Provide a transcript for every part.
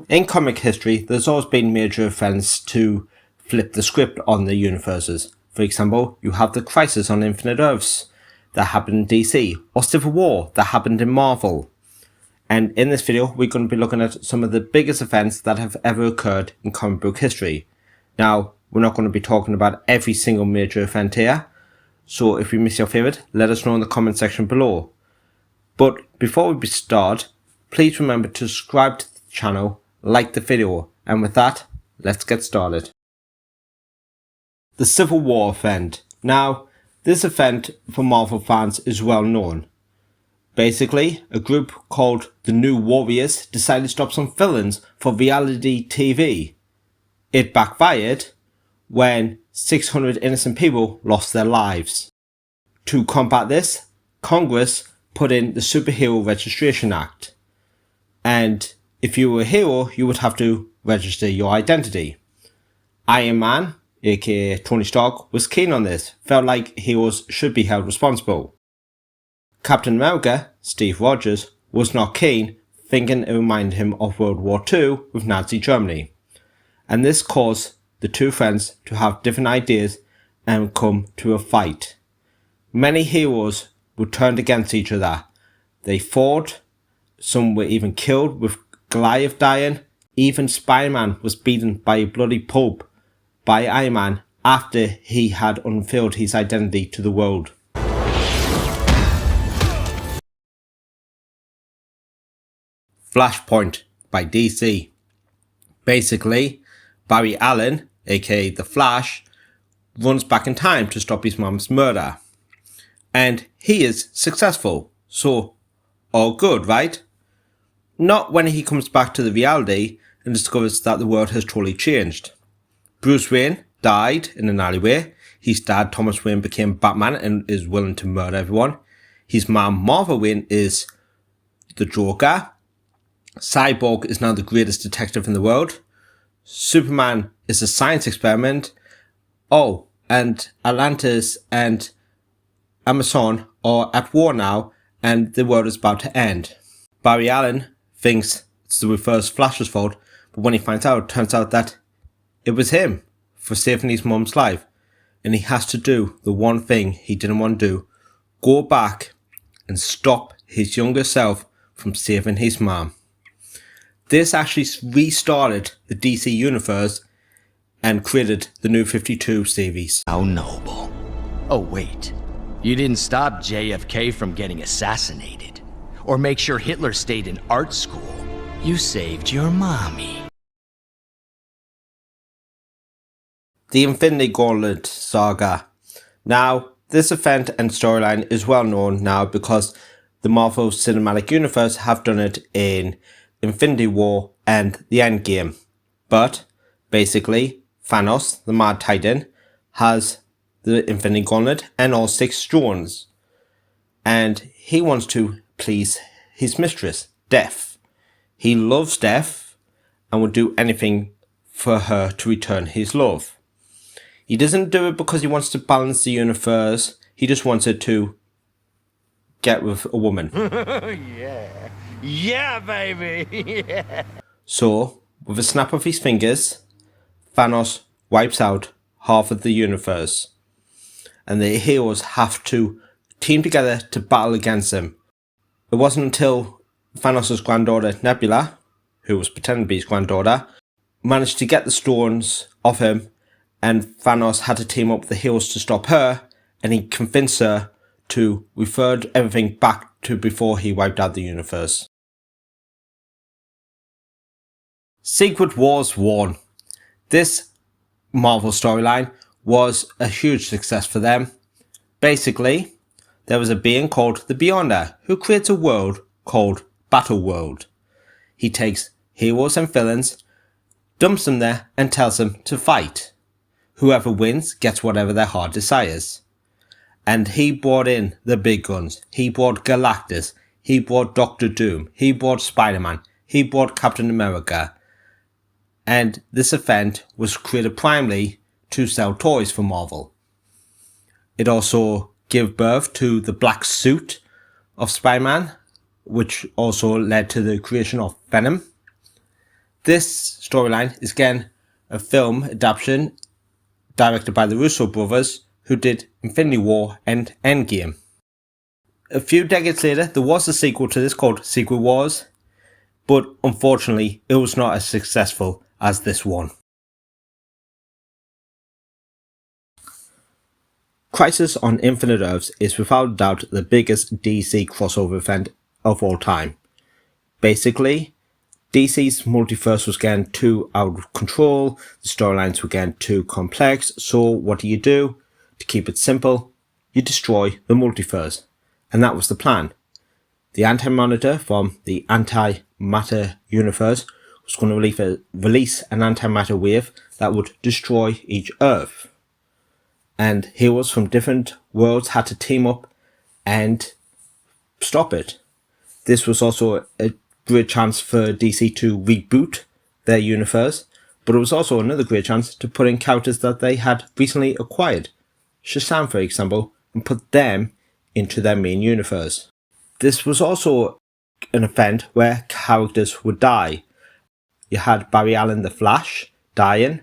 In comic history, there's always been major events to flip the script on the universes. For example, you have the Crisis on Infinite Earths that happened in DC, or Civil War that happened in Marvel. And in this video, we're going to be looking at some of the biggest events that have ever occurred in comic book history. Now, we're not going to be talking about every single major event here, so if you miss your favourite, let us know in the comment section below. But before we start, please remember to subscribe to the channel, like the video, and with that, let's get started. The Civil War event. Now, this event for Marvel fans is well known. Basically, a group called the New Warriors decided to stop some villains for reality TV. It backfired when 600 innocent people lost their lives. To combat this, Congress put in the Superhero Registration Act. And if you were a hero, you would have to register your identity. Iron Man, aka Tony Stark, was keen on this, felt like heroes should be held responsible. Captain America, Steve Rogers, was not keen, thinking it reminded him of World War II with Nazi Germany. And this caused the two friends to have different ideas and come to a fight. Many heroes were turned against each other. They fought, some were even killed with Goliath dying. Even Spider-Man was beaten by a bloody Pope by Iron Man after he had unveiled his identity to the world. Flashpoint by DC. Basically, Barry Allen, aka The Flash, runs back in time to stop his mum's murder. And he is successful, so all good, right? Not when he comes back to the reality and discovers that the world has totally changed. Bruce Wayne died in an alleyway. His dad, Thomas Wayne, became Batman and is willing to murder everyone. His mom, Martha Wayne, is the Joker. Cyborg is now the greatest detective in the world. Superman is a science experiment. Oh, and Atlantis and Amazon are at war now, and the world is about to end. Barry Allen thinks it's the reverse Flash's fault, but when he finds out, it turns out that it was him for saving his mum's life, and he has to do the one thing he didn't want to do: go back and stop his younger self from saving his mum. This actually restarted the DC universe and created the New 52 series. How noble. Oh wait, you didn't stop JFK from getting assassinated, or make sure Hitler stayed in art school. You saved your mommy. The Infinity Gauntlet saga. Now, this event and storyline is well known now because the Marvel Cinematic Universe have done it in Infinity War and the Endgame. But, basically, Thanos, the Mad Titan, has the Infinity Gauntlet and all 6 stones. And he wants to please his mistress, Death. He loves Death and would do anything for her to return his love. He doesn't do it because he wants to balance the universe. He just wants it to get with a woman. Yeah, baby! Yeah. So, with a snap of his fingers, Thanos wipes out half of the universe. And the heroes have to team together to battle against him. It wasn't until Thanos' granddaughter Nebula, who was pretending to be his granddaughter, managed to get the stones off him, and Thanos had to team up with the heroes to stop her, and he convinced her to revert everything back to before he wiped out the universe. Secret Wars 1. This Marvel storyline was a huge success for them. Basically, there was a being called the Beyonder who creates a world called Battle World. He takes heroes and villains, dumps them there and tells them to fight. Whoever wins gets whatever their heart desires. And he brought in the big guns. He brought Galactus. He brought Doctor Doom. He brought Spider-Man. He brought Captain America. And this event was created primarily to sell toys for Marvel. It also gave birth to the black suit of Spider-Man, which also led to the creation of Venom. This storyline is again a film adaptation directed by the Russo brothers, who did Infinity War and Endgame. A few decades later, there was a sequel to this called Secret Wars, but unfortunately, it was not as successful as this one. Crisis on Infinite Earths is without doubt the biggest DC crossover event of all time. Basically, DC's multiverse was getting too out of control, the storylines were getting too complex, so what do? To keep it simple, you destroy the multiverse. And that was the plan. The Anti-Monitor from the Antimatter universe was going to release an antimatter wave that would destroy each Earth. And heroes from different worlds had to team up and stop it. This was also a great chance for DC to reboot their universe, but it was also another great chance to put in characters that they had recently acquired, Shazam for example, and put them into their main universe. This was also an event where characters would die. You had Barry Allen the Flash dying,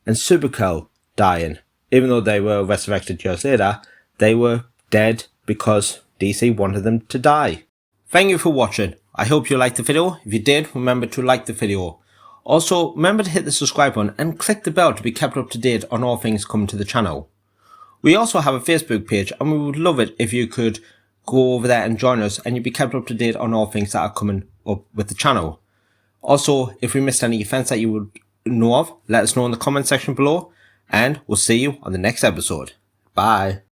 and Supergirl dying. Even though they were resurrected years later, they were dead because DC wanted them to die. Thank you for watching. I hope you liked the video. If you did, remember to like the video. Also, remember to hit the subscribe button and click the bell to be kept up to date on all things coming to the channel. We also have a Facebook page, and we would love it if you could go over there and join us, and you'll be kept up to date on all things that are coming up with the channel. Also, if we missed any events that you would know of, let us know in the comment section below, and we'll see you on the next episode. Bye.